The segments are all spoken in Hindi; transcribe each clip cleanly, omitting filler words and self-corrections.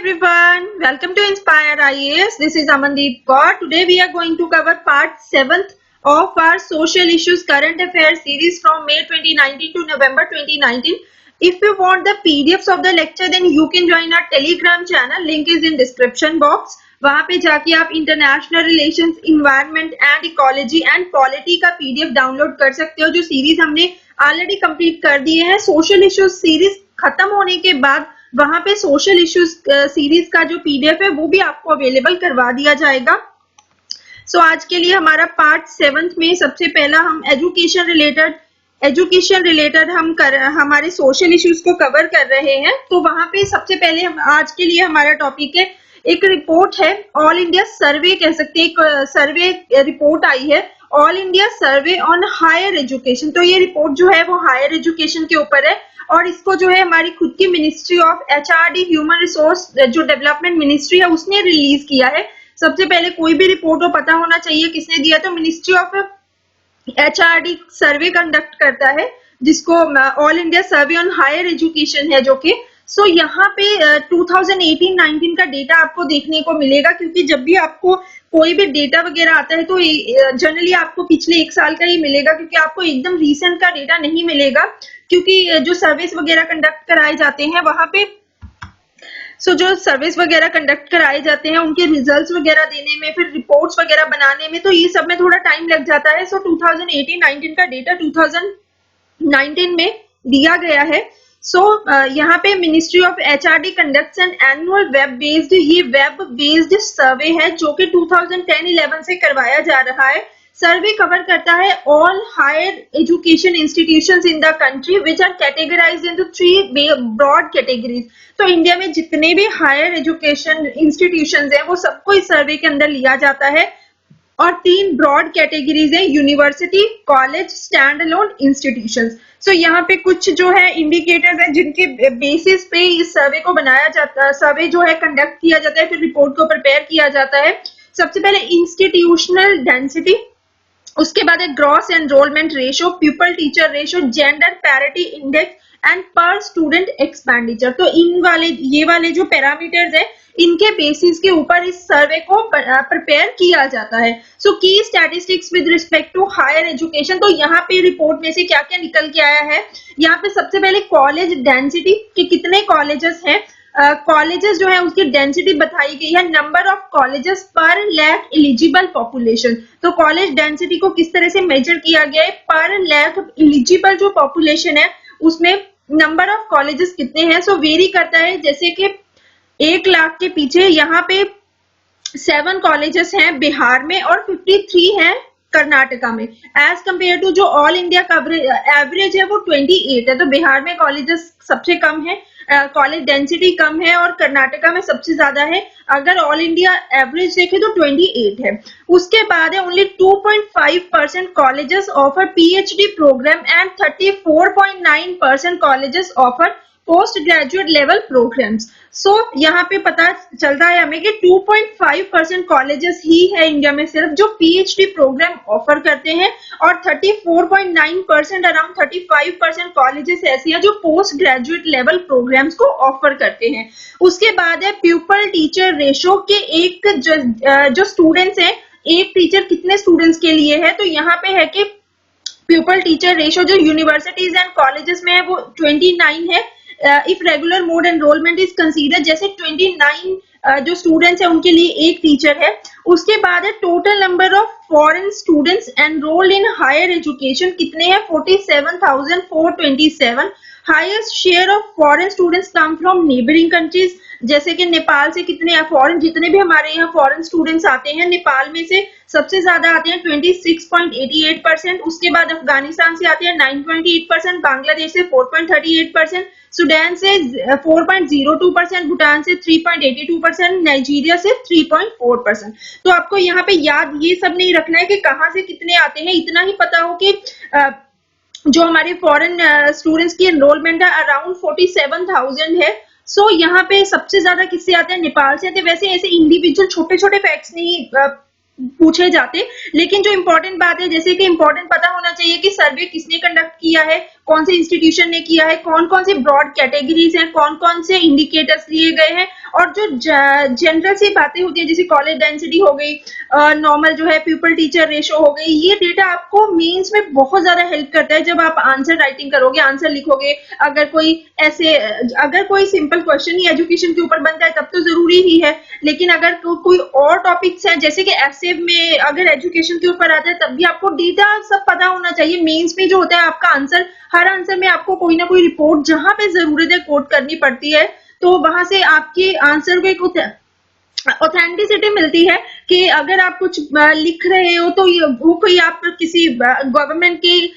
everyone, welcome to Inspire IAS. This is Amandeep Kaur. Today we are going to cover part 7th of our Social Issues Current Affairs series from May 2019 to November 2019. If you want the PDFs of the lecture, then you can join our Telegram channel. Link is in description box. वहाँ पे जाके आप international relations, environment and ecology and polity का PDF डाउनलोड कर सकते हो, जो सीरीज हमने ऑलरेडी कंप्लीट कर दिए हैं. सोशल इश्यूज सीरीज खत्म होने के बाद वहां पे सोशल इश्यूज सीरीज का जो PDF है वो भी आपको अवेलेबल करवा दिया जाएगा. सो आज के लिए हमारा पार्ट 7th में सबसे पहला हम एजुकेशन रिलेटेड हमारे सोशल इश्यूज को कवर कर रहे हैं. तो वहां पे सबसे पहले हम आज के लिए हमारा टॉपिक है, एक रिपोर्ट है, ऑल इंडिया सर्वे कह सकते हैं, एक सर्वे रिपोर्ट आई है, all India survey on higher education. तो ये रिपोर्ट जो है वो हायर एजुकेशन के ऊपर है और इसको जो है हमारी खुद की ministry of HRD human resource जो डेवलपमेंट मिनिस्ट्री है उसने रिलीज किया है. सबसे पहले कोई भी रिपोर्ट हो पता होना चाहिए किसने दिया, तो ministry of HRD survey conduct करता है जिसको all India survey on higher education है जो कि सो यहाँ पे 2018-19 का डेटा आपको देखने को मिलेगा, क्योंकि जब भी आपको कोई भी डेटा वगैरह आता है तो जनरली आपको पिछले 1 साल का ही मिलेगा, क्योंकि आपको एकदम रीसेंट का डेटा नहीं मिलेगा, क्योंकि जो सर्विस वगैरह कंडक्ट कराए जाते हैं वहां पे जो सर्विस वगैरह कंडक्ट कराए जाते हैं उनके रिजल्ट्स वगैरह देने में, फिर रिपोर्ट्स वगैरह बनाने में, तो ये सब में थोड़ा टाइम लग जाता है. 2018-19 का डेटा 2019 में दिया गया है. यहाँ पे ministry of HRD conducts an annual web based सर्वे है जो कि 2010-11 से करवाया जा रहा है. सर्वे कवर करता है all higher education institutions in the country which are categorised into 3 broad categories. तो इंडिया में जितने भी हायर एजुकेशन इंस्टीट्यूशंस हैं वो सबको इस सर्वे के अंदर लिया जाता है और 3 ब्रॉड कैटेगरीज है, university, college, stand alone institutions. So यहाँ पे कुछ जो है इंडिकेटर्स हैं जिनके बेसिस पे इस सर्वे को बनाया जाता है, सर्वे जो है कंडक्ट किया जाता है, फिर रिपोर्ट को प्रिपेयर किया जाता है. सबसे पहले इंस्टीट्यूशनल डेंसिटी, उसके बाद है gross enrolment ratio, people teacher ratio, gender parity index and पर स्टूडेंट एक्सपेंडिचर. तो ये वाले जो पैरामीटर्स है इनके बेसिस के ऊपर इस सर्वे को प्रिपेयर किया जाता है. सो की statistics with respect to higher education, तो यहाँ पे रिपोर्ट में से क्या क्या निकल के आया है. यहाँ पे सबसे पहले कॉलेज डेंसिटी के कितने कॉलेजेस हैं, कॉलेजेस जो है उसकी डेंसिटी बताई गई है, नंबर ऑफ कॉलेजेस पर लैख एलिजिबल पॉपुलेशन. तो कॉलेज डेंसिटी को किस तरह से मेजर किया गया है, पर लैख एलिजिबल जो पॉपुलेशन है उसमें नंबर ऑफ कॉलेजेस कितने हैं. सो वेरी करता है, जैसे कि 1 लाख के पीछे यहाँ पे 7 कॉलेजेस हैं बिहार में और 53 हैं कर्नाटका में, एज कंपेयर टू जो ऑल इंडिया कवरेज एवरेज है वो 28 है. तो बिहार में कॉलेजेस सबसे कम है, कॉलेज डेंसिटी कम है और कर्नाटका में सबसे ज्यादा है. अगर ऑल इंडिया एवरेज देखें तो 28 है. उसके बाद है only 2.5% colleges offer PhD programme and 34.9% colleges offer post graduate level programmes. So यहाँ पे पता चल रहा है हमें कि 2.5% कॉलेजेस ही है इंडिया में सिर्फ जो PhD प्रोग्राम ऑफर करते हैं और 34.9% अराउंड 35% कॉलेजेस ऐसी हैं जो पोस्ट ग्रेजुएट लेवल प्रोग्राम्स को ऑफर करते हैं. उसके बाद है प्यूपल टीचर रेशो के एक जो स्टूडेंट्स हैं, एक टीचर कितने स्टूडेंट्स के लिए है. तो यहाँ पे है कि प्यूपल टीचर रेशो जो यूनिवर्सिटीज एंड कॉलेजेस में है वो 29 है. If regular mode enrolment is consider, जैसे 29 जो स्टूडेंट्स हैं उनके लिए एक टीचर है. उसके बाद है total number of foreign students enrolled in higher education कितने हैं, 47,427. Highest share of foreign students come from neighbouring countries, जैसे कि नेपाल से कितने फॉरेन, जितने भी हमारे यहाँ फॉरेन स्टूडेंट्स आते हैं नेपाल में से सबसे ज्यादा आते हैं 26.88%. उसके बाद अफगानिस्तान से आते हैं 9.8%, बांग्लादेश से 4.38%, सूडान से 4.02%, भूटान से 3.82%, नाइजीरिया से 3.4%. तो आपको यहाँ पे याद ये सब नहीं रखना है कि कहाँ से कितने आते हैं, इतना ही पता हो कि जो हमारे फॉरेन स्टूडेंट्स की एनरोलमेंट है अराउंड 47,000 है. सो यहाँ पे सबसे ज्यादा किससे आते हैं, नेपाल से आते हैं. वैसे ऐसे इंडिविजुअल छोटे छोटे फैक्ट्स नहीं पूछे जाते, लेकिन जो इंपॉर्टेंट बात है जैसे कि इंपॉर्टेंट पता होना चाहिए कि सर्वे किसने कंडक्ट किया है, कौन से इंस्टीट्यूशन ने किया है, कौन कौन से ब्रॉड कैटेगरीज हैं, कौन कौन से इंडिकेटर्स लिए गए हैं और जो जनरल सी बातें होती है जैसे कॉलेज डेंसिटी हो गई, नॉर्मल जो है पीपल टीचर रेशो हो गई, ये डेटा आपको मेंस में बहुत ज्यादा हेल्प करता है जब आप आंसर राइटिंग करोगे, आंसर लिखोगे। अगर कोई सिंपल क्वेश्चन ही एजुकेशन के ऊपर बनता है तब तो जरूरी ही है, लेकिन अगर कोई और टॉपिक्स है जैसे कि ऐसे में अगर एजुकेशन के ऊपर आता है तब भी आपको डेटा सब पता होना चाहिए। मेंस में जो होता है आपका आंसर, हर आंसर में आपको कोई ना कोई रिपोर्ट जहां पे जरूरत है कोट करनी पड़ती है, तो वहां से आपके आंसर को एक ऑथेंटिसिटी मिलती है कि अगर आप कुछ लिख रहे हो तो ये वो कोई आप किसी गवर्नमेंट की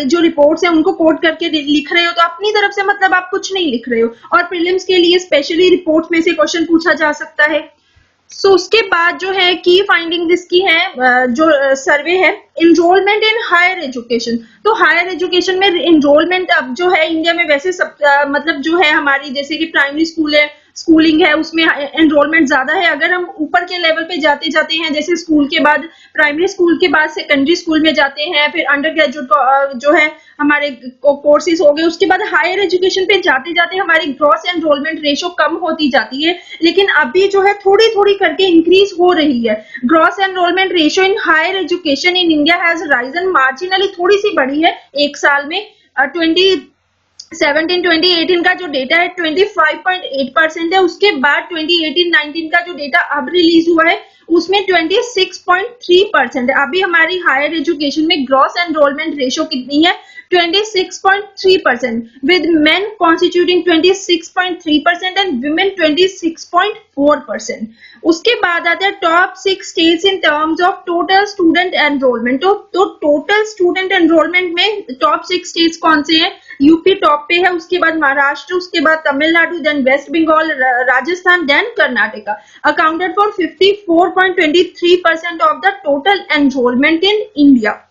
जो रिपोर्ट्स है उनको कोट करके लिख रहे हो तो अपनी तरफ से मतलब आप कुछ नहीं लिख रहे हो। और प्रीलिम्स के लिए स्पेशली रिपोर्ट में से क्वेश्चन पूछा जा सकता है। उसके बाद जो है की फाइंडिंग इसकी है, जो सर्वे है, इनरोलमेंट इन हायर एजुकेशन। तो हायर एजुकेशन में इनरोलमेंट अब जो है इंडिया में वैसे सब मतलब जो है हमारी जैसे कि प्राइमरी स्कूल है, स्कूलिंग है, उसमें एनरोलमेंट ज्यादा है। अगर हम ऊपर के लेवल पे जाते जाते हैं, जैसे स्कूल के बाद, प्राइमरी स्कूल के बाद सेकेंडरी स्कूल में जाते हैं, फिर अंडर ग्रेजुएट जो है हमारे कोर्सेज हो गए, उसके बाद हायर एजुकेशन पे जाते जाते हमारी ग्रॉस एनरोलमेंट रेशो कम होती जाती है, लेकिन अभी जो है थोड़ी थोड़ी करके इंक्रीज हो रही है। Gross enrolment ratio in higher education in India has risen marginally, थोड़ी सी बढ़ी है एक साल में। 2017-2018 का जो डेटा है 25.8% है। उसके बाद 2018-19 का जो डेटा अब रिलीज हुआ है उसमें 26.3% है। अभी हमारी हायर एजुकेशन में ग्रॉस एनरोलमेंट रेशो कितनी है? 26.3%, with men constituting 26.3% and women 26.4%. उसके बाद आता है top 6 states in terms of total student enrolment. तो टोटल स्टूडेंट एनरोलमेंट में टॉप 6 स्टेट्स कौन से हैं? यूपी टॉप पे है, उसके बाद महाराष्ट्र, उसके बाद Tamil Nadu, then West Bengal, Rajasthan, then Karnataka. Accounted for 54.23% of the total enrolment in India.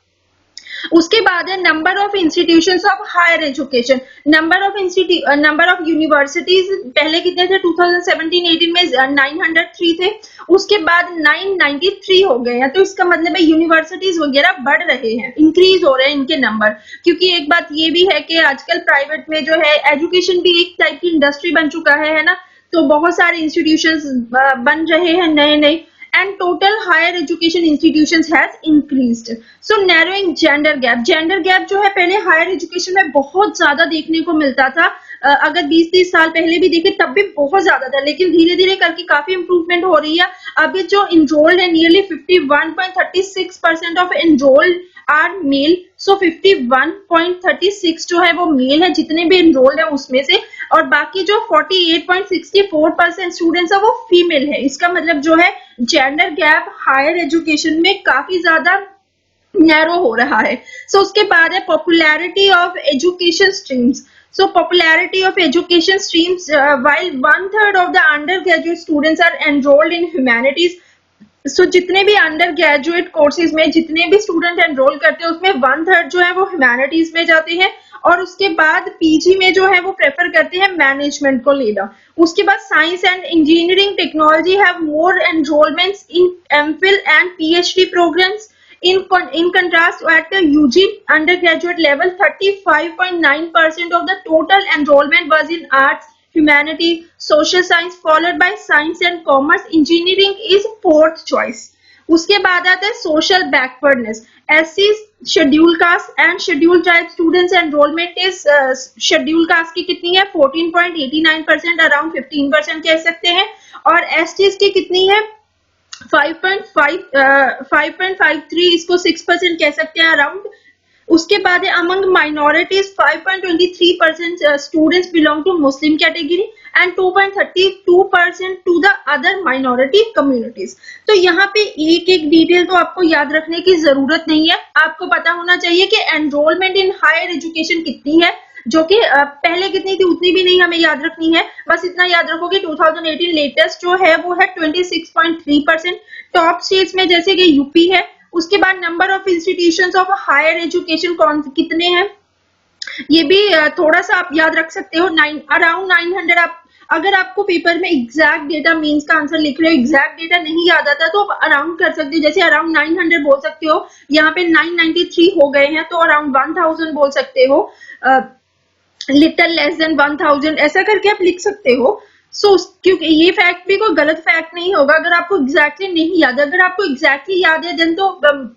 उसके बाद है number of institutions of higher education, number of universities. पहले कितने थे? 2017-18 में 903 थे, उसके बाद 993 हो गए हैं। तो इसका मतलब है यूनिवर्सिटीज वगैरह बढ़ रहे हैं, इंक्रीज हो रहे हैं इनके नंबर। क्योंकि एक बात ये भी है कि आजकल प्राइवेट में जो है एजुकेशन भी एक टाइप की इंडस्ट्री बन चुका है ना, तो बहुत सारे इंस्टीट्यूशंस बन रहे हैं नए नए, and total higher education institutions has increased. So narrowing gender gap, gender gap जो है पहले हायर एजुकेशन में बहुत ज्यादा देखने को मिलता था। अगर 20-30 साल पहले भी देखे तब भी बहुत ज्यादा था, लेकिन धीरे धीरे करके काफी इंप्रूवमेंट हो रही है। अभी जो इनरोल्ड है nearly 51.36% of enrolled are male. So 51.36 जो है वो मेल है जितने भी इनरोल्ड है उसमें से, और बाकी जो 48.64% स्टूडेंट्स है वो फीमेल है। इसका मतलब जो है जेंडर गैप हायर एजुकेशन में काफी ज्यादा नैरो हो रहा है। उसके बाद है popularity of education streams. So popularity of education streams, while 1/3 of the undergraduate students are enrolled in humanities. So जितने भी अंडर ग्रेजुएट कोर्सेज में जितने भी स्टूडेंट एनरोल करते हैं उसमें 1/3 जो है वो ह्यूमैनिटीज में जाते हैं, और उसके बाद पीजी में जो है वो प्रेफर करते हैं मैनेजमेंट को लेना। उसके बाद science and engineering technology have more enrolments in MPhil and PhD programmes. In contrast, at the UG undergraduate level, 35.9% of the total enrollment was in arts, humanities, social science, followed by science and commerce. Engineering is 4th choice. उसके बाद आता है social backwardness. SC, scheduled caste and scheduled tribe students enrollment is scheduled caste की कितनी है? 14.89%, around 15% कह सकते हैं, और STs की कितनी है? 5.53, इसको 6% कह सकते हैं अराउंड। उसके बाद है among minorities 5.23% students belong to Muslim category and 2.32% to the other minority communities. तो यहाँ पे एक एक डिटेल तो आपको याद रखने की जरूरत नहीं है, आपको पता होना चाहिए कि एनरोलमेंट इन हायर एजुकेशन कितनी है, जो कि पहले कितनी थी उतनी भी नहीं हमें याद रखनी है। बस इतना याद रखो कि 2018 लेटेस्ट जो है वो है 26.3%। टॉप स्टेट्स में जैसे कि यूपी है, उसके बाद number of institutions of higher education कौन कितने हैं ये भी थोड़ा सा आप याद रख सकते हो। अराउंड 900। आप अगर आपको पेपर में एग्जैक्ट डेटा मीन्स का आंसर लिख रहे हो, एग्जैक्ट डेटा नहीं याद आता तो आप अराउंड कर सकते हो, जैसे अराउंड 900 बोल सकते हो। यहाँ पे 993 हो गए हैं तो अराउंड 1000 बोल सकते हो, लिटिल लेस देन 1000 ऐसा करके आप लिख सकते हो। क्योंकि ये फैक्ट भी कोई गलत फैक्ट नहीं होगा अगर आपको एग्जैक्टली नहीं याद है। अगर आपको एग्जैक्टली याद है देन तो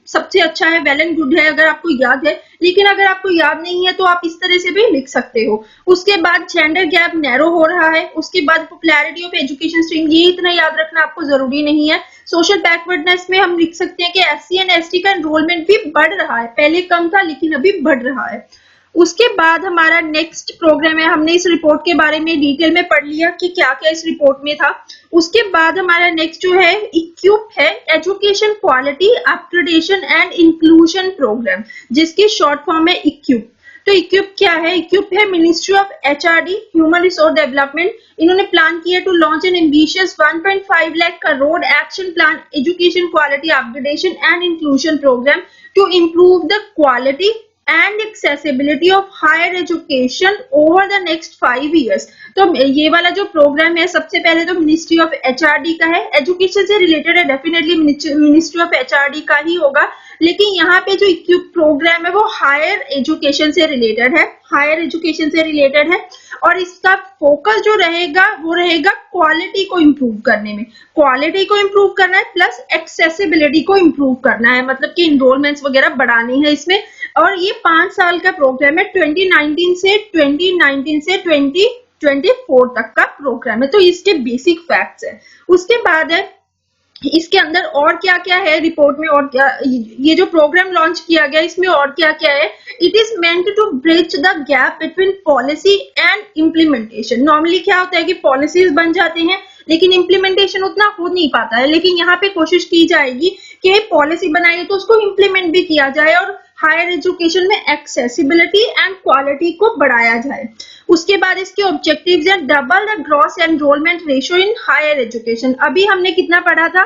सबसे अच्छा है, वेल एंड गुड है अगर आपको याद है। लेकिन अगर आपको याद नहीं है तो आप इस तरह से भी लिख सकते हो। उसके बाद जेंडर गैप नैरो हो रहा है। उसके बाद पॉपुलैरिटी ऑफ एजुकेशन स्ट्रीम, ये इतना याद रखना आपको जरूरी नहीं है। सोशल बैकवर्डनेस में हम लिख सकते हैं कि एससी एंड एसटी का एनरोलमेंट भी बढ़ रहा है, पहले कम था लेकिन अभी बढ़ रहा है। उसके बाद हमारा नेक्स्ट प्रोग्राम है, हमने इस रिपोर्ट के बारे में डिटेल में पढ़ लिया कि क्या क्या इस रिपोर्ट में था। उसके बाद हमारा नेक्स्ट जो है इक्यूप है, education quality upgradation and inclusion programme, जिसकी शॉर्ट फॉर्म है इक्यूप। तो इक्यूप क्या है? इक्यूप है ministry of HRD human resource development. इन्होंने प्लान किया to launch an ambitious 1.5 lakh crore action plan education quality upgradation and inclusion programme to improve the quality and accessibility of higher education over the next 5 years। तो ये वाला जो प्रोग्राम है सबसे पहले तो मिनिस्ट्री ऑफ एचआरडी का है, एजुकेशन से रिलेटेड है, डेफिनेटली मिनिस्ट्री ऑफ एचआरडी का ही होगा। लेकिन यहाँ पे जो इक्विप प्रोग्राम है वो हायर एजुकेशन से रिलेटेड है, हायर एजुकेशन से रिलेटेड है। और इसका फोकस जो रहेगा वो रहेगा क्वालिटी को इम्प्रूव करने में, क्वालिटी को इम्प्रूव करना है प्लस एक्सेसिबिलिटी को इम्प्रूव करना है, मतलब कि इनरोलमेंट्स वगैरह बढ़ानी है इसमें। और ये 5 साल का प्रोग्राम है, 2019 से 2024 तक का प्रोग्राम है। तो इसके बेसिक फैक्ट्स है। उसके बाद है इसके अंदर और क्या क्या है रिपोर्ट में, और क्या ये जो प्रोग्राम लॉन्च किया गया इसमें और क्या क्या है। It is meant to bridge the gap between policy and implementation. Normally क्या होता है कि पॉलिसीज बन जाते हैं लेकिन इम्प्लीमेंटेशन उतना हो नहीं पाता है, लेकिन यहाँ पे कोशिश की जाएगी कि पॉलिसी बनाई तो उसको इम्प्लीमेंट भी किया जाए और हायर एजुकेशन में एक्सेसिबिलिटी एंड क्वालिटी को बढ़ाया जाए। उसके बाद इसके ऑब्जेक्टिव्स हैं, double the gross enrolment ratio in higher education. अभी हमने कितना पढ़ा था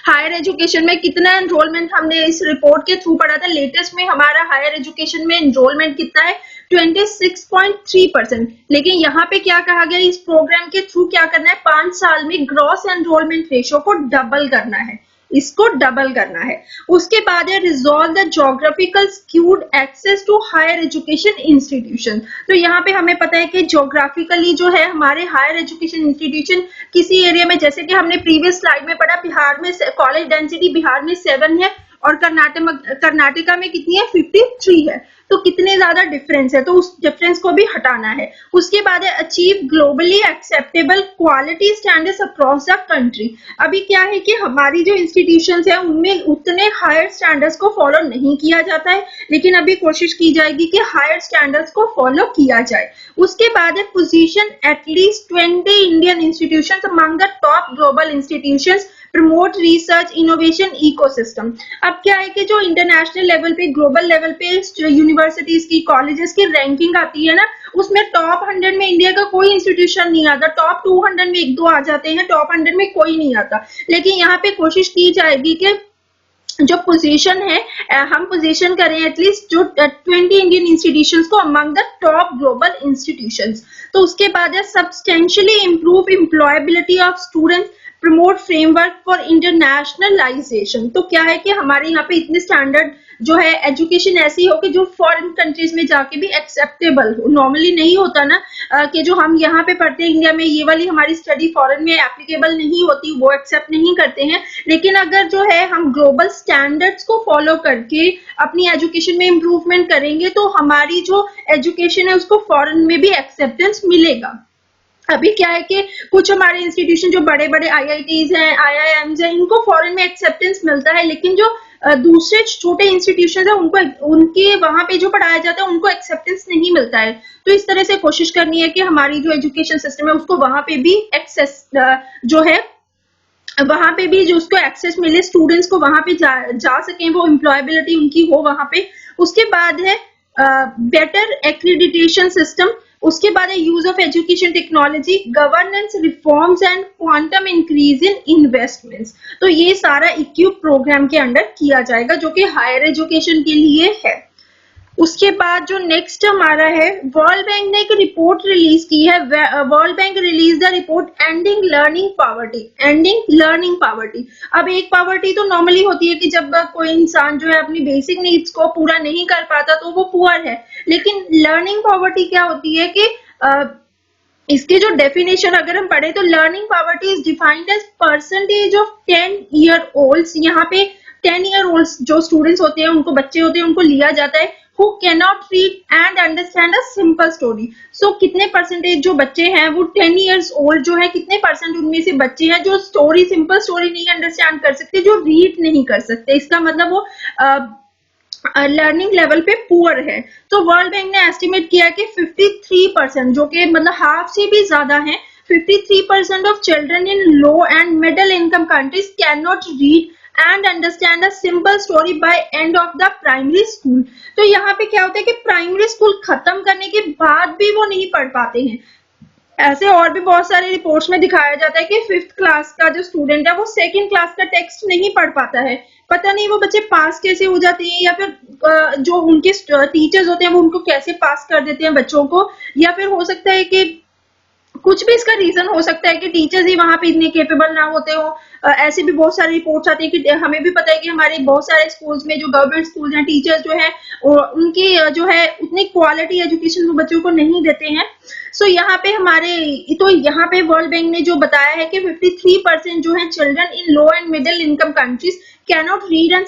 हायर एजुकेशन में, कितना एनरोलमेंट हमने इस रिपोर्ट के थ्रू पढ़ा था। लेटेस्ट में हमारा हायर एजुकेशन में एनरोलमेंट कितना है? 26.3%। लेकिन यहाँ पे क्या कहा गया, इस प्रोग्राम के थ्रू क्या करना है, 5 साल में ग्रॉस एनरोलमेंट रेशियो को डबल करना है, इसको डबल करना है। उसके बाद है resolve the geographical skewed access to higher education institution. तो यहाँ पे हमें पता है कि ज्योग्राफिकली जो है हमारे हायर एजुकेशन इंस्टीट्यूशन किसी एरिया में, जैसे कि हमने प्रीवियस स्लाइड में पढ़ा, बिहार में कॉलेज डेंसिटी बिहार में 7 है और कर्नाटका में कितनी है? 53 है। तो कितने ज्यादा डिफरेंस है, तो उस डिफरेंस को भी हटाना है। उसके बाद है achieve globally acceptable quality standards across the country. अभी क्या है कि हमारी जो इंस्टीट्यूशंस है उनमें उतने हायर स्टैंडर्ड्स को फॉलो नहीं किया जाता है, लेकिन अभी कोशिश की जाएगी कि हायर स्टैंडर्ड्स को फॉलो किया जाए। उसके बाद है position at least 20 Indian institutions among the top global institutions, promote research innovation ecosystem. अब क्या है कि जो इंटरनेशनल लेवल पे, ग्लोबल लेवल पे यूनिवर्सिटीज की, कॉलेजेस की रैंकिंग आती है ना, उसमें टॉप 100 में इंडिया का कोई इंस्टीट्यूशन नहीं आता, टॉप 200 में 1-2 आ जाते हैं, टॉप 100 में कोई नहीं आता। लेकिन यहाँ पे कोशिश की जाएगी कि जो पोजीशन है हम पोजीशन करें एटलीस्ट जो 20 इंडियन इंस्टीट्यूशंस को among the top global institutions. तो उसके बाद है substantially improve employability of students, promote framework for internationalisation. तो क्या है कि हमारे यहाँ पे इतने स्टैंडर्ड जो है एजुकेशन ऐसी हो कि जो फॉरेन कंट्रीज में जाके भी एक्सेप्टेबल हो। नॉर्मली नहीं होता ना कि जो हम यहाँ पे पढ़ते हैं इंडिया में, ये वाली हमारी स्टडी फॉरेन में एप्लीकेबल नहीं होती, वो एक्सेप्ट नहीं करते हैं। लेकिन अगर जो है हम ग्लोबल स्टैंडर्ड्स को फॉलो करके अपनी एजुकेशन में इम्प्रूवमेंट करेंगे तो हमारी जो एजुकेशन है उसको फॉरेन में भी एक्सेप्टेंस मिलेगा। अभी क्या है कि कुछ हमारे इंस्टीट्यूशन जो बड़े बड़े आईआईटीज हैं, आईआईएम्स हैं, इनको फॉरेन में एक्सेप्टेंस मिलता है, लेकिन जो दूसरे छोटे इंस्टीट्यूशन है उनको, उनके वहां पे जो पढ़ाया जाता है उनको एक्सेप्टेंस नहीं मिलता है। तो इस तरह से कोशिश करनी है कि हमारी जो एजुकेशन सिस्टम है उसको वहां पे भी एक्सेस जो है वहां पे भी जो उसको एक्सेस मिले, स्टूडेंट्स को वहां पे जा सकें, वो एम्प्लॉयबिलिटी उनकी हो वहां पे। उसके बाद है बेटर एक्रीडिटेशन सिस्टम। उसके बाद है use of education technology, governance reforms and quantum increase in investments. तो ये सारा इक्विप प्रोग्राम के अंडर किया जाएगा जो कि हायर एजुकेशन के लिए है। उसके बाद जो नेक्स्ट हमारा है, वर्ल्ड बैंक ने एक रिपोर्ट रिलीज की है। World bank release the report ending learning poverty, ending learning poverty. अब एक पावर्टी तो नॉर्मली होती है कि जब कोई इंसान जो है अपनी बेसिक नीड्स को पूरा नहीं कर पाता तो वो पुअर है, लेकिन लर्निंग पावर्टी क्या होती है कि इसकी जो डेफिनेशन अगर हम पढ़े तो learning poverty is defined as percentage of 10 year olds. यहाँ पे 10 ईयर ओल्ड्स जो स्टूडेंट्स होते हैं, उनको बच्चे होते हैं, उनको लिया जाता है who cannot read and understand a simple story। so कितने परसेंटेज जो बच्चे हैं वो 10 ईयर्स ओल्ड जो है, कितने परसेंट उनमें से बच्चे हैं जो स्टोरी, सिंपल स्टोरी नहीं अंडरस्टैंड कर सकते, जो रीड नहीं कर सकते। इसका मतलब वो लर्निंग लेवल पे पुअर है। तो वर्ल्ड बैंक ने एस्टिमेट किया कि 53%, जो कि मतलब हाफ से भी ज्यादा है, 53% of children in low and middle income countries can not read and understand a simple story by end of the primary school. तो यहाँ पे क्या होता है कि प्राइमरी स्कूल खत्म करने के बाद भी वो नहीं पढ़ पाते हैं। ऐसे और भी बहुत सारे रिपोर्ट्स में दिखाया जाता है कि 5th क्लास का जो स्टूडेंट है वो 2nd क्लास का टेक्स्ट नहीं पढ़ पाता है। पता नहीं वो बच्चे पास कैसे हो जाते हैं, या फिर जो उनके टीचर्स होते हैं वो उनको कैसे पास कर देते हैं बच्चों को, या फिर हो सकता है कि कुछ भी इसका रीजन हो सकता है कि टीचर्स ही वहां पे इतने केपेबल ना होते हो। ऐसे भी बहुत सारे रिपोर्ट्स आते हैं कि हमें भी पता है कि हमारे बहुत सारे स्कूल्स में, जो गवर्नमेंट स्कूल्स हैं, टीचर्स जो है उनकी जो है उतनी क्वालिटी एजुकेशन वो बच्चों को नहीं देते हैं। सो यहाँ पे यहाँ पे वर्ल्ड बैंक ने जो बताया है कि 53% जो है children in low and middle income countries cannot read and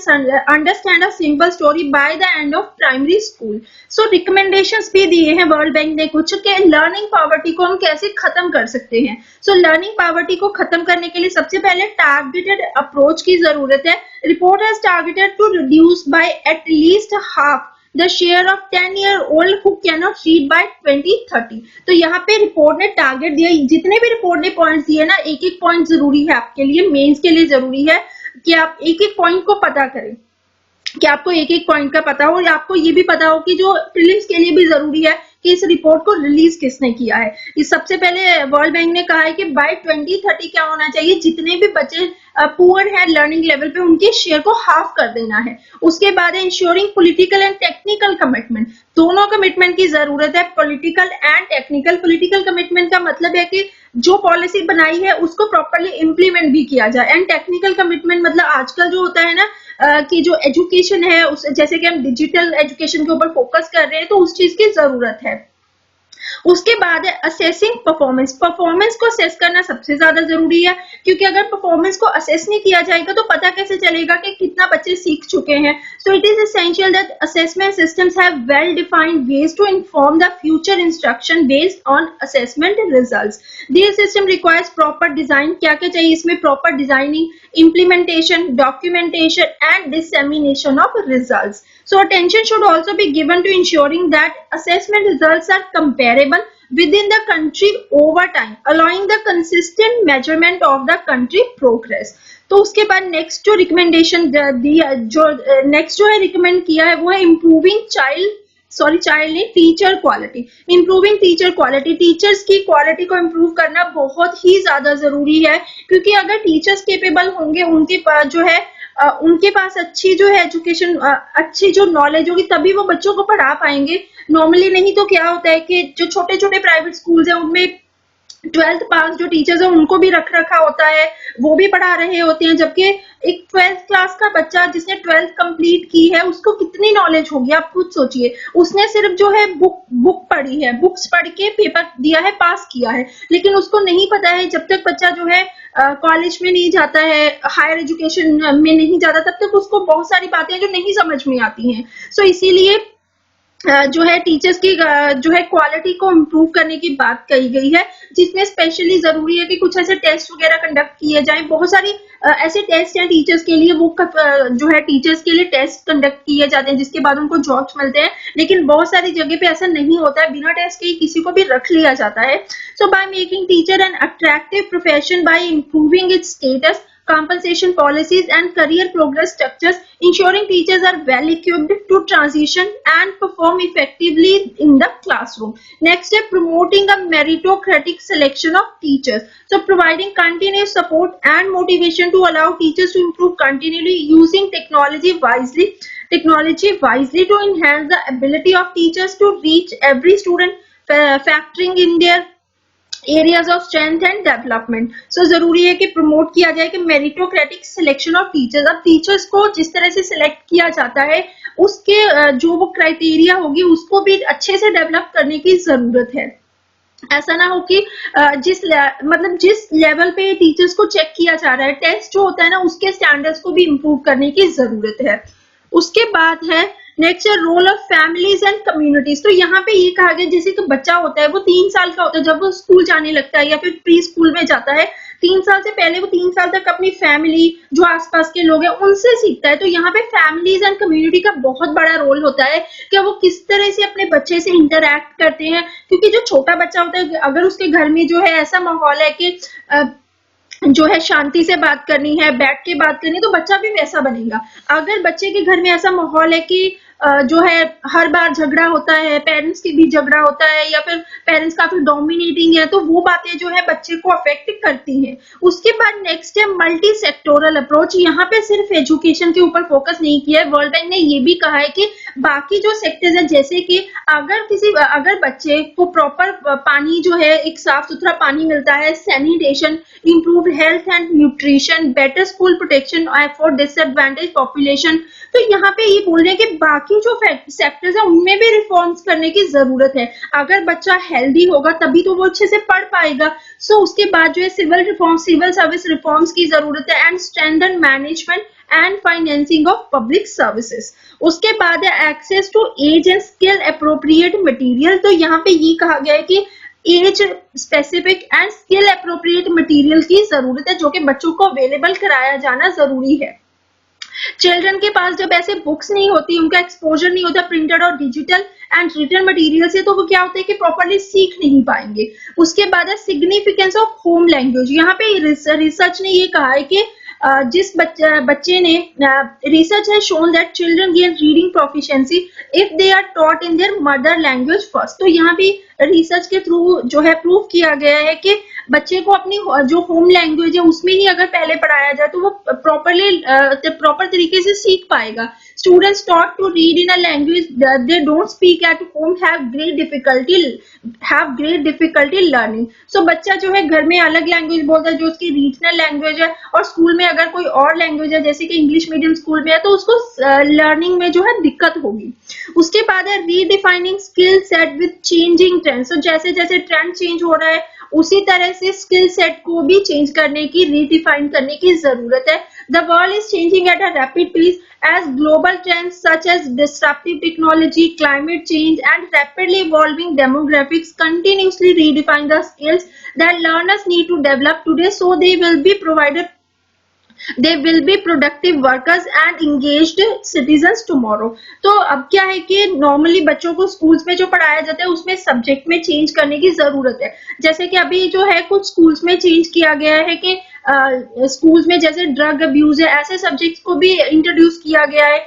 understand a simple story by the end of primary school। so recommendations भी दिए हैं वर्ल्ड बैंक ने कुछ, के लर्निंग पॉवर्टी को हम कैसे खत्म कर सकते हैं। so लर्निंग पॉवर्टी को खत्म करने के लिए सबसे पहले टारगेटेड अप्रोच की जरूरत है। Report has targeted to reduce by at least half the share of 10-year-old who cannot read by 2030। तो यहाँ पे रिपोर्ट ने टारगेट दिया, जितने भी रिपोर्ट ने पॉइंट्स दिए ना, एक एक पॉइंट जरूरी है आपके लिए, मेंस के लिए जरूरी है कि आप एक एक पॉइंट को पता करें, कि आपको एक एक पॉइंट का पता हो, और आपको ये भी पता हो कि जो प्रीलिम्स के लिए भी जरूरी है कि इस रिपोर्ट को रिलीज किसने किया है। इस सबसे पहले वर्ल्ड बैंक ने कहा है कि बाय 2030 क्या होना चाहिए, जितने भी बच्चे पुअर है लर्निंग लेवल पे, उनके शेयर को हाफ कर देना है। उसके बाद है ensuring political and technical commitment. दोनों कमिटमेंट की जरूरत है, political and technical. Political commitment का मतलब है कि जो पॉलिसी बनाई है उसको प्रॉपर्ली इम्प्लीमेंट भी किया जाए, एंड टेक्निकल कमिटमेंट मतलब आजकल जो होता है ना कि जो एजुकेशन है उस, जैसे कि हम डिजिटल एजुकेशन के ऊपर फोकस कर रहे हैं, तो उस चीज की जरूरत है। उसके बाद है असेसिंग परफॉर्मेंस। परफॉर्मेंस को असेस करना सबसे ज्यादा जरूरी है, क्योंकि अगर परफॉर्मेंस को असेस नहीं किया जाएगा तो पता कैसे चलेगा कि कितना बच्चे सीख चुके हैं। So it is essential that assessment systems have well defined ways to inform the future instruction based on assessment results. This system requires proper design. क्या क्या चाहिए इसमें? Proper designing, implementation, documentation and dissemination of results। So attention should also be given to ensuring that assessment results are comparable within the country over time, allowing the consistent measurement of the country progress। तो उसके बाद नेक्स्ट जो रिकमेंडेशन दिया, जो नेक्स्ट जो है रिकमेंड किया है वो है improving teacher quality. Improving teacher quality, teachers की क्वालिटी को इम्प्रूव करना बहुत ही ज्यादा जरूरी है, क्योंकि अगर टीचर्स केपेबल होंगे, उनके पास जो है उनके पास अच्छी जो है एजुकेशन, अच्छी जो नॉलेज होगी, तभी वो बच्चों को पढ़ा पाएंगे। नॉर्मली नहीं तो क्या होता है कि जो छोटे छोटे प्राइवेट स्कूल्स हैं उनमें 12th पास जो टीचर्स है उनको भी रख रखा होता है, वो भी पढ़ा रहे होते हैं, जबकि एक 12th क्लास का बच्चा जिसने 12th कंप्लीट की है उसको कितनी नॉलेज होगी आप खुद सोचिए। उसने सिर्फ जो है बुक पढ़ी है, बुक्स पढ़ के पेपर दिया है, पास किया है, लेकिन उसको नहीं पता है, जब तक बच्चा जो है कॉलेज में नहीं जाता है, हायर एजुकेशन में नहीं जाता, तब तक उसको बहुत सारी बातें जो नहीं समझ में आती हैं। सो इसीलिए जो है टीचर्स की जो है क्वालिटी को इम्प्रूव करने की बात कही गई है, जिसमें स्पेशली जरूरी है कि कुछ ऐसे टेस्ट वगैरह कंडक्ट किए जाएं। बहुत सारी ऐसे टेस्ट हैं टीचर्स के लिए, वो जो है टीचर्स के लिए टेस्ट कंडक्ट किए जाते हैं जिसके बाद उनको जॉब्स मिलते हैं, लेकिन बहुत सारी जगह पे ऐसा नहीं होता है, बिना टेस्ट के ही किसी को भी रख लिया जाता है। So by making teacher an attractive profession, by improving its status, compensation policies and career progress structures, ensuring teachers are well equipped to transition and perform effectively in the classroom। Next is promoting a meritocratic selection of teachers, so providing continuous support and motivation to allow teachers to improve continually, using technology wisely to enhance the ability of teachers to reach every student, factoring in their areas of strength and development. So जरूरी है कि प्रमोट किया जाए कि मेरिटोक्रेटिक सिलेक्शन ऑफ टीचर्स। अब टीचर्स को जिस तरह से सिलेक्ट किया जाता है उसके जो वो क्राइटेरिया होगी उसको भी अच्छे से डेवलप करने की जरूरत है। ऐसा ना हो कि मतलब जिस लेवल पे टीचर्स को चेक किया जा रहा है, टेस्ट जो होता है ना, उसके स्टैंडर्ड्स को भी इम्प्रूव करने की जरूरत है। उसके बाद है next role of families and communities. तो यहाँ पे ये कहा गया जैसे कि बच्चा होता है वो 3 साल का होता है जब वो स्कूल जाने लगता है या फिर प्री स्कूल में जाता है, 3 साल से पहले वो 3 साल तक अपनी फैमिली जो आसपास के लोग हैं उनसे सीखता है। तो यहाँ पे फैमिलीज एंड कम्युनिटी का बहुत बड़ा रोल होता है कि वो किस तरह से अपने बच्चे से इंटरैक्ट करते हैं, क्योंकि जो छोटा बच्चा होता है अगर उसके घर में जो है ऐसा माहौल है कि जो है शांति से बात करनी है, बैठ के बात करनी है, तो बच्चा भी वैसा बनेगा। अगर बच्चे के घर में ऐसा माहौल है कि जो है हर बार झगड़ा होता है, पेरेंट्स के बीच झगड़ा होता है या फिर पेरेंट्स काफी डोमिनेटिंग है, तो वो बातें जो है बच्चे को अफेक्ट करती हैं। उसके बाद नेक्स्ट है मल्टी सेक्टोरल अप्रोच। यहाँ पे सिर्फ एजुकेशन के ऊपर फोकस नहीं किया है, वर्ल्ड बैंक ने ये भी कहा है कि बाकी जो सेक्टर्स है, जैसे कि अगर बच्चे को प्रॉपर पानी जो है एक साफ सुथरा पानी मिलता है, sanitation, improve health and nutrition, better school protection for disadvantage population, तो यहाँ पे ये बोल रहे हैं कि बाकी जो सेक्टर्स है उनमें भी रिफॉर्म्स करने की जरूरत है। अगर बच्चा हेल्दी होगा तभी तो वो अच्छे से पढ़ पाएगा। सो उसके बाद जो है सिविल सर्विस रिफॉर्म्स की जरूरत है and standard management and financing of public services. उसके बाद है access to age and skill appropriate material. तो यहाँ पे ये कहा गया है कि age specific and skill appropriate material की जरूरत है जो कि बच्चों को अवेलेबल कराया जाना जरूरी है। चिल्ड्रन के पास जब ऐसे बुक्स नहीं होती, उनका एक्सपोजर नहीं होता प्रिंटेड और डिजिटल एंड रिटन मटेरियल से, तो वो क्या होता है कि प्रॉपर्ली सीख नहीं पाएंगे। उसके बाद है सिग्निफिकेंस ऑफ होम लैंग्वेज। यहाँ पे रिसर्च ने ये कहा है कि जिस बच्चे ने रिसर्च है shown that children gain reading proficiency if they are taught in their mother language first. तो यहाँ पे रिसर्च के थ्रू जो है प्रूव किया गया है कि बच्चे को अपनी जो होम लैंग्वेज है उसमें ही अगर पहले पढ़ाया जाए तो वो प्रॉपर तरीके से सीख पाएगा। Students taught to read in a language they don't speak at home have great difficulty learning. So बच्चा जो है घर में अलग लैंग्वेज बोलता है जो उसकी रीजनल लैंग्वेज है, और स्कूल में अगर कोई और लैंग्वेज है जैसे कि इंग्लिश मीडियम स्कूल में है तो उसको लर्निंग में जो है दिक्कत होगी। उसके बाद है redefining skill set with changing trend. So जैसे जैसे ट्रेंड चेंज हो रहा है उसी तरह से स्किल सेट को भी चेंज करने की, रीडिफाइन करने की जरूरत है। The world is changing at a rapid pace as global trends such as disruptive technology, climate change, and rapidly evolving demographics continuously redefine the skills that learners need to develop today so they will be productive workers and engaged citizens tomorrow। तो अब क्या है कि नॉर्मली बच्चों को स्कूल्स में जो पढ़ाया जाता है उसमें सब्जेक्ट में चेंज करने की जरूरत है। जैसे कि अभी जो है कुछ स्कूल्स में चेंज किया गया है कि स्कूल्स में जैसे ड्रग अब्यूज है, ऐसे सब्जेक्ट्स को भी इंट्रोड्यूस किया गया है।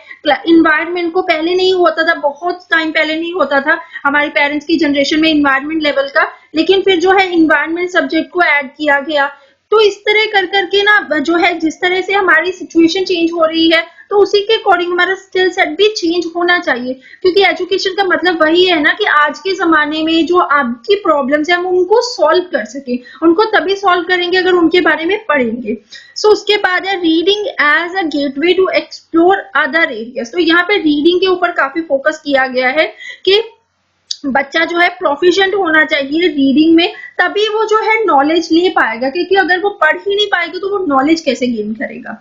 इन्वायरमेंट को पहले नहीं होता था, बहुत टाइम पहले नहीं होता था हमारे पेरेंट्स की जनरेशन में इन्वायरमेंट लेवल का, लेकिन फिर जो है इन्वायरमेंट सब्जेक्ट को ऐड किया गया। तो इस तरह कर करके ना जो है जिस तरह से हमारी सिचुएशन चेंज हो रही है तो उसी के अकॉर्डिंग हमारा स्किल सेट भी चेंज होना चाहिए, क्योंकि एजुकेशन का मतलब वही है ना कि आज के जमाने में जो आपकी प्रॉब्लम्स है हम उनको सॉल्व कर सके। उनको तभी सॉल्व करेंगे अगर उनके बारे में पढ़ेंगे। सो उसके बाद है reading as a gateway to explore other areas. तो यहाँ पे रीडिंग के ऊपर काफी फोकस किया गया है कि बच्चा जो है प्रोफिशिएंट होना चाहिए रीडिंग में, तभी वो जो है नॉलेज ले पाएगा, क्योंकि अगर वो पढ़ ही नहीं पाएगा तो वो नॉलेज कैसे गेन करेगा।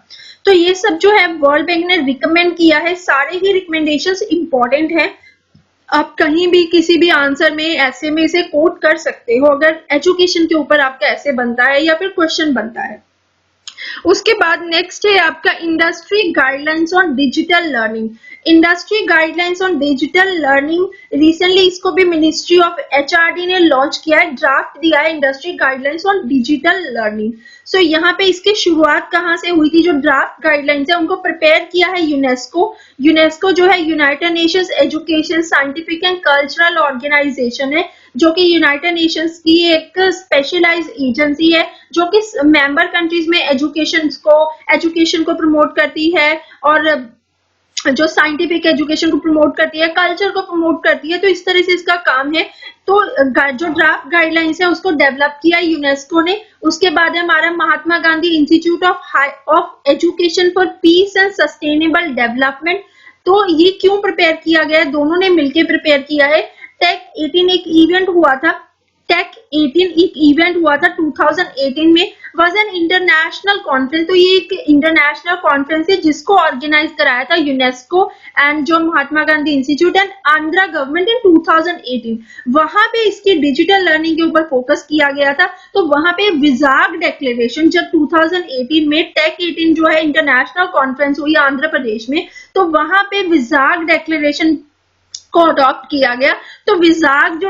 तो ये सब जो है वर्ल्ड बैंक ने रिकमेंड किया है, सारे ही रिकमेंडेशंस इंपॉर्टेंट है। आप कहीं भी किसी भी आंसर में ऐसे में से कोट कर सकते हो अगर एजुकेशन के ऊपर आपका ऐसे बनता है या फिर क्वेश्चन बनता है। उसके बाद नेक्स्ट है आपका industry guidelines on digital learning. Industry guidelines on digital learning recently इसको भी मिनिस्ट्री ऑफ एचआरडी ने लॉन्च किया है, ड्राफ्ट दिया है industry guidelines on digital learning. So यहाँ पे इसकी शुरुआत कहाँ से हुई थी? जो ड्राफ्ट गाइडलाइंस है उनको प्रिपेयर किया है यूनेस्को। यूनेस्को जो है United Nations education scientific and cultural organisation है, जो कि यूनाइटेड नेशंस की एक स्पेशलाइज्ड एजेंसी है जो कि मेंबर कंट्रीज में एजुकेशन को प्रमोट करती है और जो साइंटिफिक एजुकेशन को प्रमोट करती है, कल्चर को प्रमोट करती है। तो इस तरह से इसका काम है। तो जो ड्राफ्ट गाइडलाइंस है उसको डेवलप किया यूनेस्को ने। उसके बाद है हमारा Mahatma Gandhi institute of education for peace and sustainable development. तो ये क्यों प्रिपेयर किया गया है? दोनों ने मिलकर प्रिपेयर किया है। टेक 18 एक इवेंट हुआ था, टेक 2018 एक इवेंट हुआ था 2018 में, वाज एन इंटरनेशनल कॉन्फ्रेंस। तो ये एक इंटरनेशनल कॉन्फ्रेंस है जिसको ऑर्गेनाइज कराया था यूनेस्को एंड जो Mahatma Gandhi institute and Andhra government in 2018। वहां पे इसकी डिजिटल लर्निंग के ऊपर फोकस किया गया था। तो वहां पे विजाग डिक्लेरेशन जब 2018 में टेक 18 जो है इंटरनेशनल कॉन्फ्रेंस हुई आंध्र प्रदेश में, तो वहां पे विजाग डिक्लेरेशन को अडॉप्ट किया गया। तो विजाग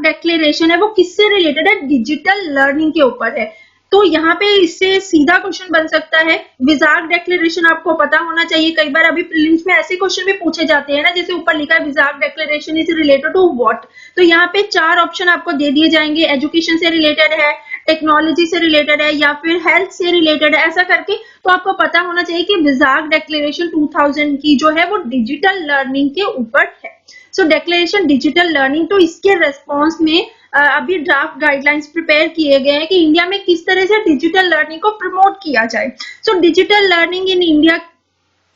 डिक्लेरेशन है वो किससे रिलेटेड है? डिजिटल लर्निंग के ऊपर है। तो यहाँ पे इससे सीधा क्वेश्चन बन सकता है, विजाग डिक्लेरेशन आपको पता होना चाहिए। कई बार अभी प्रीलिम्स में ऐसे क्वेश्चन भी पूछे जाते हैं ना, जैसे ऊपर लिखा है Vizag declaration is related to what. तो यहाँ पे 4 ऑप्शन आपको दे दिए जाएंगे, एजुकेशन से रिलेटेड है, टेक्नोलॉजी से रिलेटेड है या फिर हेल्थ से रिलेटेड है, ऐसा करके। तो आपको पता होना चाहिए कि विजाग डिक्लेरेशन 2000 की जो है वो डिजिटल लर्निंग के ऊपर है। सो डिक्लेरेशन डिजिटल लर्निंग, तो इसके रेस्पॉन्स में अभी ड्राफ्ट गाइडलाइंस प्रिपेयर किए गए हैं कि इंडिया में किस तरह से डिजिटल लर्निंग को प्रमोट किया जाए। So digital learning in India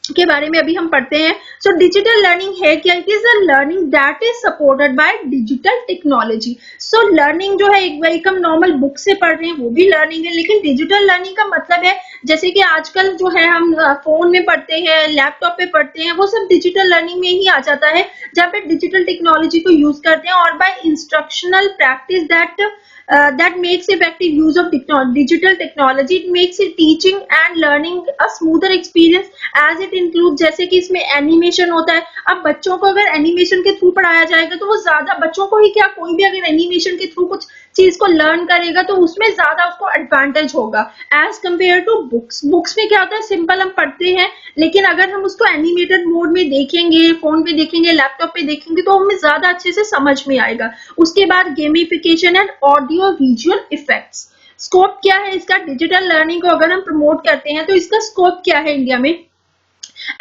के बारे में अभी हम पढ़ते हैं। सो डिजिटल लर्निंग है क्या? It is a learning that is supported by digital technology. So learning जो है एक हम नॉर्मल बुक से पढ़ रहे हैं वो भी लर्निंग है, लेकिन डिजिटल लर्निंग का मतलब है जैसे कि आजकल जो है हम फोन में पढ़ते हैं, लैपटॉप पे पढ़ते हैं, वो सब डिजिटल लर्निंग में ही आ जाता है, जहाँ पे डिजिटल टेक्नोलॉजी को यूज करते हैं और by instructional practice that makes effective use of digital technology. It makes it teaching and learning a smoother experience as it includes, जैसे कि इसमें एनिमेशन होता है। अब बच्चों को अगर एनिमेशन के थ्रू पढ़ाया जाएगा तो वो ज्यादा, बच्चों को ही क्या, कोई भी अगर एनिमेशन के थ्रू कुछ चीज को लर्न करेगा तो उसमें ज्यादा उसको एडवांटेज होगा as compare to books. Books में क्या होता है, सिंपल हम पढ़ते हैं, लेकिन अगर हम उसको एनिमेटेड मोड में देखेंगे, फोन पे देखेंगे, लैपटॉप पे देखेंगे, तो हमें ज्यादा अच्छे से समझ में आएगा। उसके बाद gamification and audio visual effects. Scope क्या है इसका? डिजिटल लर्निंग को अगर हम प्रमोट करते हैं तो इसका स्कोप क्या है इंडिया में?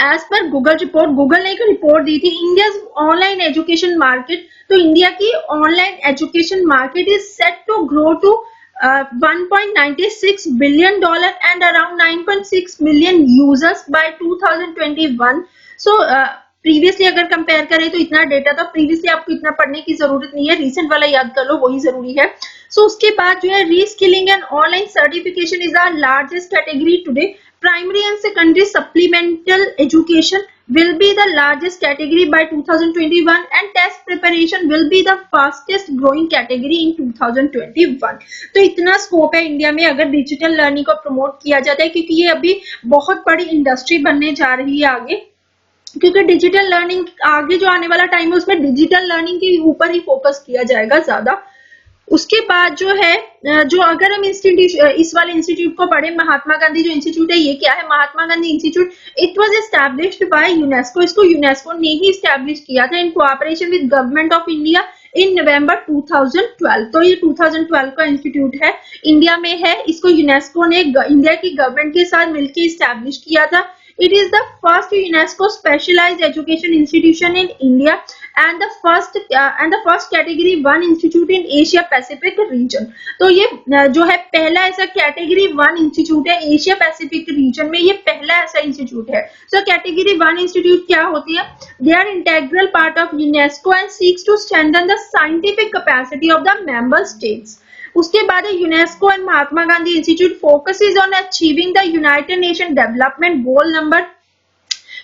As per Google report, Google ने एक रिपोर्ट दी थी, इंडिया ऑनलाइन एजुकेशन मार्केट। तो इंडिया की online education market is set to grow to $1.96 billion and around 9.6 million users by 2021. So previously अगर कंपेयर करें तो इतना डेटा, तो प्रीवियसली आपको इतना पढ़ने की जरूरत नहीं है, रिसेंट वाला याद कर लो, वही जरूरी है। सो उसके बाद जो है reskilling and online certification is the largest category today. Primary and secondary supplemental education will be the largest category by 2021 and test preparation will be the fastest growing category in 2021. तो इतना स्कोप है इंडिया में अगर डिजिटल लर्निंग को प्रमोट किया जाता है, क्योंकि ये अभी बहुत बड़ी इंडस्ट्री बनने जा रही है आगे, क्योंकि डिजिटल लर्निंग आगे जो आने वाला टाइम है उसमें डिजिटल लर्निंग के ऊपर ही फोकस किया जाएगा ज्यादा। उसके बाद जो है, जो अगर हम इस वाले इंस्टीट्यूट को पढ़े, महात्मा गांधी जो इंस्टीट्यूट है, ये क्या है? Mahatma Gandhi institute, it was established by UNESCO. इसको यूनेस्को ने ही एस्टैब्लिश किया था in cooperation with government of India in November 2012। तो ये 2012 का इंस्टीट्यूट है, इंडिया में है। इसको यूनेस्को ने इंडिया की गवर्नमेंट के साथ मिलकर एस्टैब्लिश किया था। It is the first UNESCO specialized education institution in India and the first category 1 institute in Asia Pacific region. तो ये जो है पहला ऐसा कैटेगरी 1 इंस्टीट्यूट है एशिया पैसिफिक रीजन में, ये पहला ऐसा इंस्टीट्यूट है। सो कैटेगरी 1 इंस्टीट्यूट क्या होती है? They are integral part of UNESCO and seeks to strengthen the scientific capacity of the member states. उसके बाद है UNESCO and Mahatma Gandhi institute focuses on achieving the United nation development goal number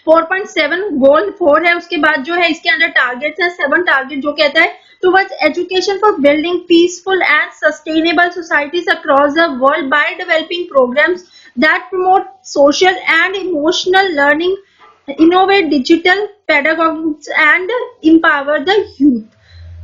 4.7, गोल 4 है। उसके बाद जो है इसके अंदर टारगेट्स है 7 टारगेट, जो कहता है towards education for building peaceful and sustainable societies across the world by developing programmes that promote social and emotional learning, innovate digital pedagogics and empower the youth.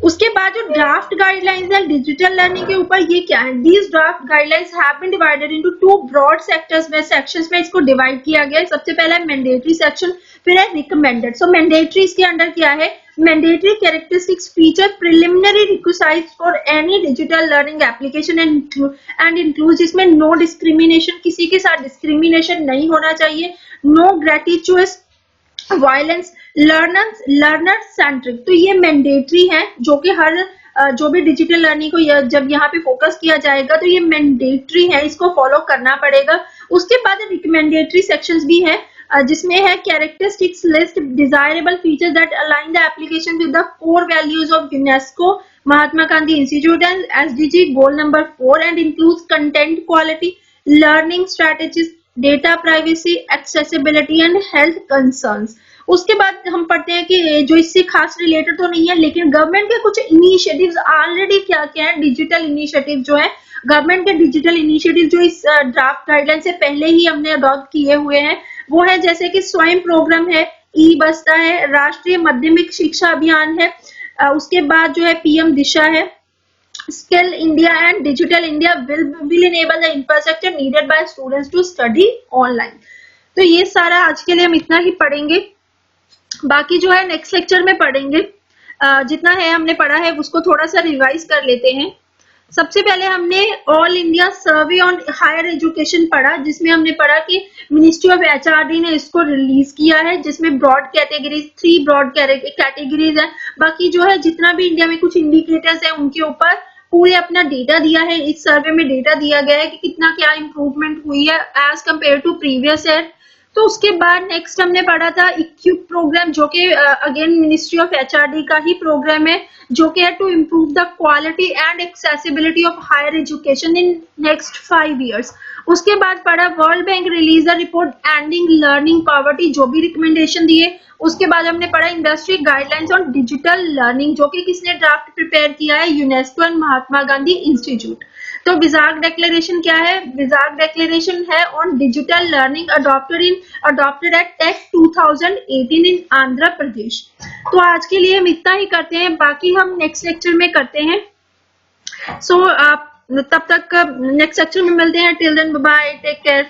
उसके बाद जो ड्राफ्ट गाइडलाइंस है डिजिटल लर्निंग के ऊपर, ये क्या है? These draft guidelines have been divided into 2 broad sections में इसको डिवाइड किया गया है। सबसे पहला है मैंडेटरी सेक्शन, फिर है रिकमेंडेड। सो मैंडेटरी इसके अंडर क्या है? Mandatory characteristics feature preliminary required for any digital learning application and include, इसमें नो डिस्क्रिमिनेशन, किसी के साथ डिस्क्रिमिनेशन नहीं होना चाहिए, नो ग्रेटिचुअस वायलेंस, लर्नर सेंट्रिक। तो ये मैंडेटरी है, जो कि हर जो भी डिजिटल लर्निंग को जब यहाँ पे फोकस किया जाएगा तो ये मैंडेटरी है, इसको फॉलो करना पड़ेगा। उसके बाद रिकमेंडेटरी सेक्शंस भी है, जिसमें है characteristics list desirable features that align the application with the core values of UNESCO Mahatma Gandhi Institute and SDG goal number 4 and includes content quality, learning strategies, data privacy, accessibility and health concerns. उसके बाद हम पढ़ते हैं कि जो इससे खास रिलेटेड तो नहीं है, लेकिन गवर्नमेंट के कुछ इनिशिएटिव्स ऑलरेडी क्या क्या है, डिजिटल इनिशिएटिव जो है, गवर्नमेंट के डिजिटल इनिशिएटिव जो इस ड्राफ्ट गाइडलाइन से पहले ही हमने अडॉप्ट किए हुए हैं, वो है जैसे कि स्वयं प्रोग्राम है, ई बस्ता है, राष्ट्रीय माध्यमिक शिक्षा अभियान है, उसके बाद जो है पीएम दिशा है, skill India and digital India will enable the infrastructure needed by students to study online. तो ये सारा आज के लिए हम इतना ही पढ़ेंगे, बाकी जो है नेक्स्ट लेक्चर में पढ़ेंगे। जितना है हमने पढ़ा है उसको थोड़ा सा रिवाइज कर लेते हैं। सबसे पहले हमने all India survey on higher education पढ़ा, जिसमें हमने पढ़ा कि मिनिस्ट्री ऑफ एचआरडी ने इसको रिलीज किया है, जिसमें ब्रॉड कैटेगरीज 3 ब्रॉड कैटेगरीज है। बाकी जो है जितना भी इंडिया में कुछ इंडिकेटर्स है उनके ऊपर पूरे अपना डेटा दिया है। इस सर्वे में डेटा दिया गया है कि कितना क्या इम्प्रूवमेंट हुई है as compare to previous year. तो उसके बाद नेक्स्ट हमने पढ़ा था इक्विप प्रोग्राम, जो कि अगेन मिनिस्ट्री ऑफ एचआरडी का ही प्रोग्राम है, जो कि है to improve the quality and accessibility of higher education in next 5 years। उसके बाद पढ़ा world bank release the report ending learning poverty, जो भी रिकमेंडेशन दिए। उसके बाद हमने पढ़ा industry guidelines on digital learning, जो कि किसने ड्राफ्ट प्रिपेयर किया है, UNESCO and Mahatma Gandhi institute. तो विजाग डिक्लेरेशन क्या है, विजाग डिक्लेरेशन है on digital learning adopted at tech 2018 इन आंध्र प्रदेश। तो आज के लिए हम इतना ही करते हैं, बाकी हम नेक्स्ट लेक्चर में करते हैं। सो आप तब तक नेक्स्ट लेक्चर में मिलते हैं। Till then bye, take care.